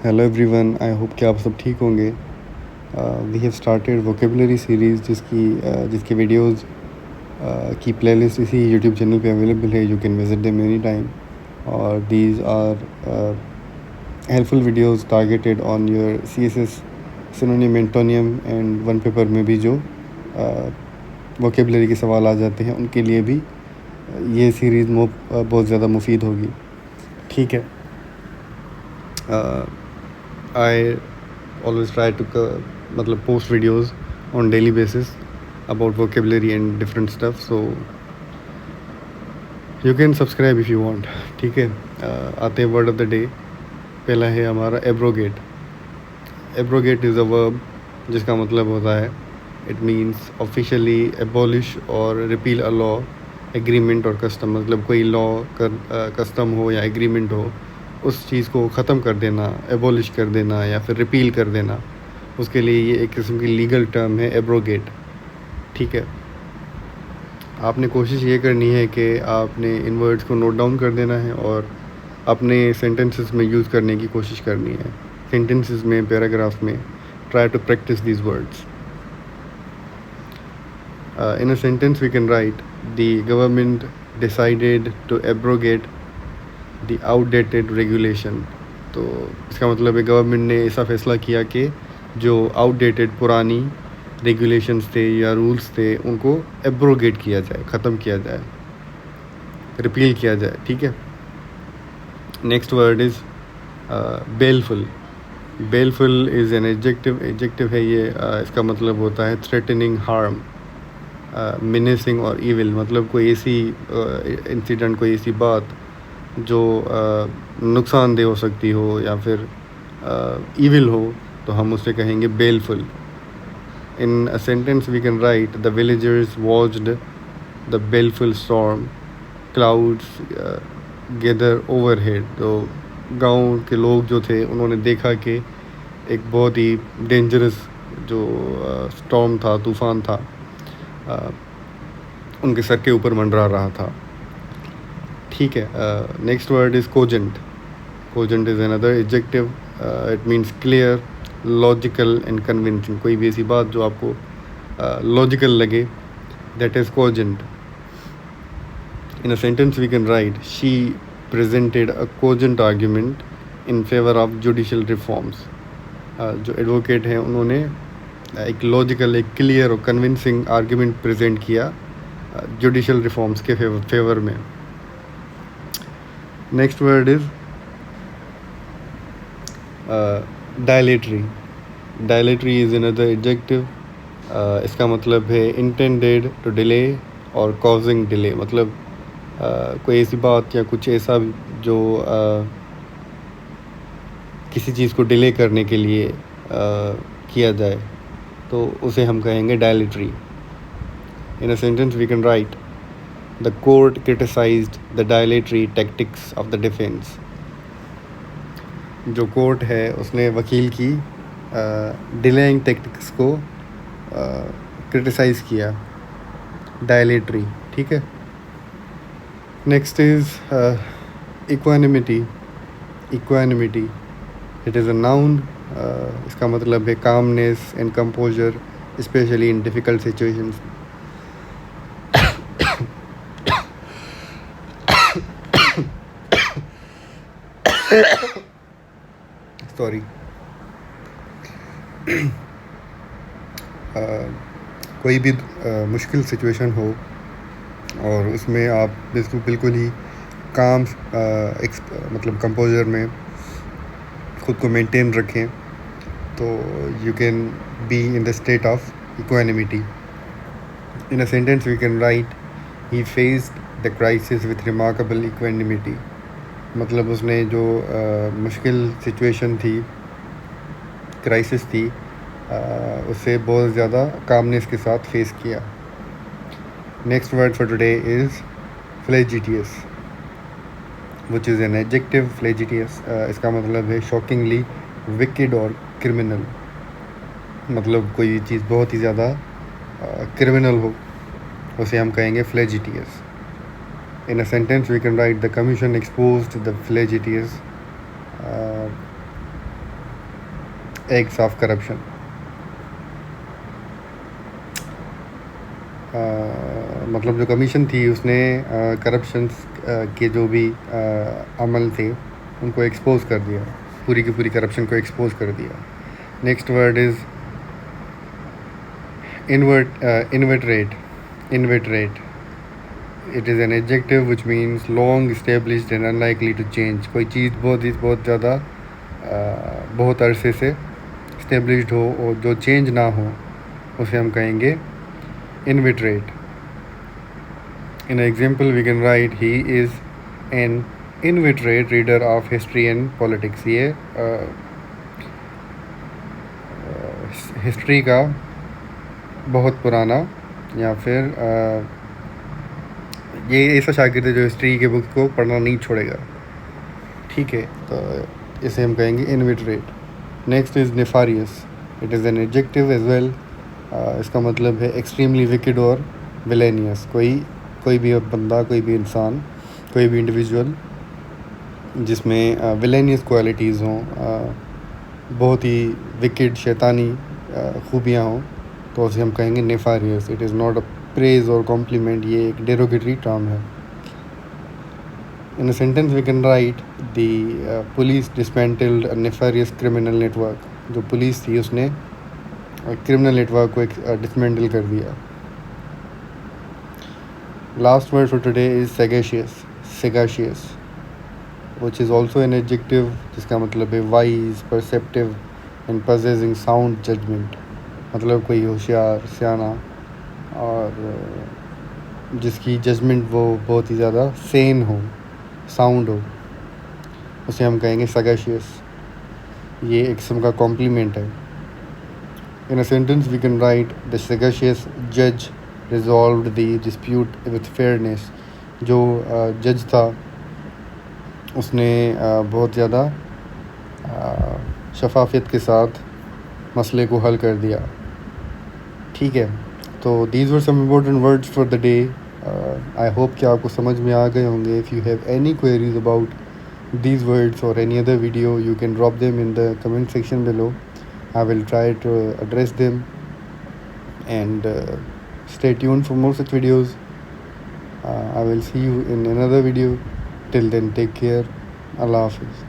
Hello everyone, आई hope कि आप सब ठीक होंगे। We have started vocabulary series जिसकी वीडियोस की प्लेलिस्ट इसी यूट्यूब चैनल पे अवेलेबल है। You can visit them any time. और these are helpful videos targeted on your CSS synonym antonym and one paper में भी जो वोकेबलरी के सवाल आ जाते हैं उनके लिए भी ये सीरीज़ बहुत ज़्यादा मुफीद होगी। ठीक है। I always try to मतलब post videos on daily basis about vocabulary and different stuff, so you can subscribe if you want. ठीक है। आते हैं वर्ड ऑफ द डे। पहला है हमारा abrogate. Abrogate is a verb जिसका मतलब होता है इट मीन्स ऑफिशियली एबॉलिश और रिपील अ लॉ, एग्रीमेंट और कस्टम। मतलब कोई लॉ कस्टम हो या एग्रीमेंट हो, उस चीज़ को ख़त्म कर देना, एबॉलिश कर देना या फिर रिपील कर देना, उसके लिए ये एक किस्म की लीगल टर्म है एब्रोगेट। ठीक है। आपने कोशिश ये करनी है कि आपने इन वर्ड्स को नोट डाउन कर देना है और अपने सेंटेंसेस में यूज़ करने की कोशिश करनी है। सेंटेंसेस में, पैराग्राफ में try to practice these words. In a sentence we can write the government decided to abrogate the outdated regulation। तो इसका मतलब है गवर्नमेंट ने ऐसा फैसला किया कि जो आउटडेटेड पुरानी रेगुलेशंस थे या रूल्स थे उनको एब्रोगेट किया जाए, ख़त्म किया जाए, रिपील किया जाए। ठीक है। Next word is baleful. Baleful is an adjective है ये। इसका मतलब होता है थ्रेटनिंग हार्म, मिनेसिंग और ईविल। मतलब कोई ऐसी इंसिडेंट, कोई ऐसी बात जो नुकसानदेह हो सकती हो या फिर ईविल हो, तो हम उससे कहेंगे baleful. In a sentence we can write the villagers watched the baleful storm, clouds gather overhead. तो गांव के लोग जो थे उन्होंने देखा कि एक बहुत ही डेंजरस जो स्टॉर्म था, तूफ़ान था, उनके सर के ऊपर मंडरा रहा था। ठीक है। Next word is cogent. Cogent is another adjective. It means clear, logical and convincing. कोई भी ऐसी बात जो आपको लॉजिकल लगे, that is cogent. In a sentence we can write she presented a cogent argument in favour of judicial reforms. जो advocate हैं उन्होंने एक लॉजिकल, एक क्लियर और कन्विंसिंग आर्ग्यूमेंट प्रेजेंट किया जुडिशल रिफॉर्म्स के फेवर में। Next word is dilatory. Dilatory is another adjective. इसका मतलब है इंटेंडेड टू डिले और कॉजिंग डिले। मतलब कोई ऐसी बात या कुछ ऐसा जो किसी चीज़ को डिले करने के लिए किया जाए, तो उसे हम कहेंगे dilatory. In a sentence we can write the court criticised the dilatory tactics of the defence. जो कोर्ट है उसने वकील की डिलेइंग टैक्टिक्स को क्रिटिसाइज़ किया, डायलेटरी। ठीक है। Next is equanimity. Equanimity it is a noun. इसका मतलब है calmness and composure, specially in difficult situations. Sorry. कोई भी मुश्किल सिचुएशन हो और उसमें आप बिल्कुल ही काम मतलब कंपोजर में खुद को मेंटेन रखें, तो you can be in the state of equanimity. In a sentence we can write he faced the crisis with remarkable equanimity. मतलब उसने जो मुश्किल सिचुएशन थी, क्राइसिस थी, उससे बहुत ज़्यादा कामनेस के साथ फेस किया। Next word for today is flagitious, which is an adjective. Flagitious इसका मतलब है शॉकिंगली विकेड और क्रिमिनल। मतलब कोई चीज़ बहुत ही ज़्यादा क्रिमिनल हो, उसे हम कहेंगे फ्लेजिटियस। In a sentence we can write the commission exposed the flagitious acts of corruption. मतलब जो कमीशन थी उसने करप्शन के जो भी अमल थे उनको एक्सपोज कर दिया, पूरी की पूरी करप्शन को एक्सपोज कर दिया। Next word is inveterate. Inveterate it is an adjective which means long established and unlikely to change. कोई चीज़ बहुत ज़्यादा बहुत अरसे से इस्टेब्लिश्ड हो और जो चेंज ना हो उसे हम कहेंगे inveterate. In example we can write he is an inveterate reader of history and politics. ये हिस्ट्री का बहुत पुराना या फिर ये ऐसा शागिर्द है जो हिस्ट्री के बुक को पढ़ना नहीं छोड़ेगा। ठीक है, तो इसे हम कहेंगे inveterate. Next is nefarious. It is an adjective as well. इसका मतलब है एक्सट्रीमली विकेड और विलेनियस। कोई भी बंदा, कोई भी इंसान, कोई भी इंडिविजुअल जिसमें विलेनियस क्वालिटीज़ हों, बहुत ही विकेड शैतानी खूबियाँ हों, तो उसे हम कहेंगे nefarious. It is not a praise और कॉम्प्लीमेंट, ये एक डेरोगेटरी टर्म है। In a sentence we can write the police dismantled a nefarious criminal network. जो पुलिस थी उसने क्रिमिनल नेटवर्क को डिसमेंटल कर दिया। Last word for today is sagacious. Sagacious which is also an adjective जिसका मतलब है wise, perceptive and possessing sound judgement. मतलब कोई होशियार, सियाना और जिसकी जजमेंट वो बहुत ही ज़्यादा सेन हो, साउंड हो, उसे हम कहेंगे सैगेशियस। ये एक किस्म का कॉम्प्लीमेंट है। In a sentence we can write the sagacious जज resolved the dispute with fairness. जो जज था उसने बहुत ज़्यादा शफाफियत के साथ मसले को हल कर दिया। ठीक है, तो these were some important words for the day. I hope कि आपको समझ में आ गए होंगे। If you have any queries about these words or any other video, you can drop them in the comment section below. I will try to address them, and stay tuned for more such videos. I will see you in another video. Till then, take care. Allah Hafiz.